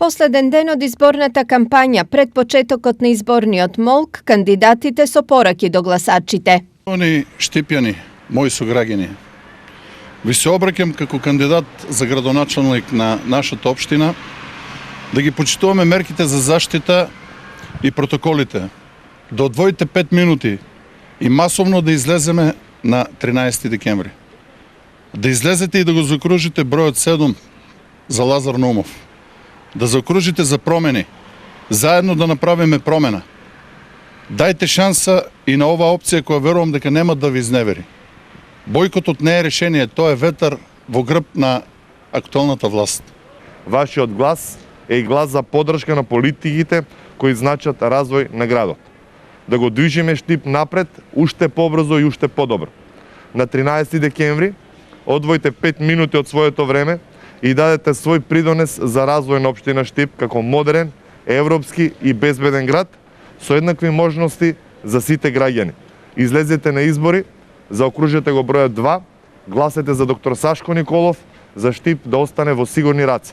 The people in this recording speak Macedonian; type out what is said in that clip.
Последен ден од изборната кампања пред почетокот на изборниот молк, кандидатите со пораки до гласачите. Они Штипјани, мои сограѓани, ви се обраќам како кандидат за градоначалник на нашата општина да ги почитуваме мерките за заштита и протоколите. Да одвоите 5 минути и масовно да излеземе на 13 декември. Да излезете и да го закружите бројот 7 за Лазар Наумов. Да закружите за промени. Заедно да направиме промена. Дајте шанса и на оваа опција која верувам дека нема да ви изневери. Бојкотот не е решение, тоа е ветар во грб на актуелната власт. Вашиот глас е и глас за поддршка на политиките кои значат развој на градот. Да го движиме Штип напред, уште побрзо и уште подобро. На 13 декември одвојте 5 минути од своето време и дадете свој придонес за развој на општина Штип како модерен, европски и безбеден град со еднакви можности за сите граѓани. Излезете на избори, заокружете го бројот 2, гласете за доктор Сашко Николов, за Штип да остане во сигурни раце.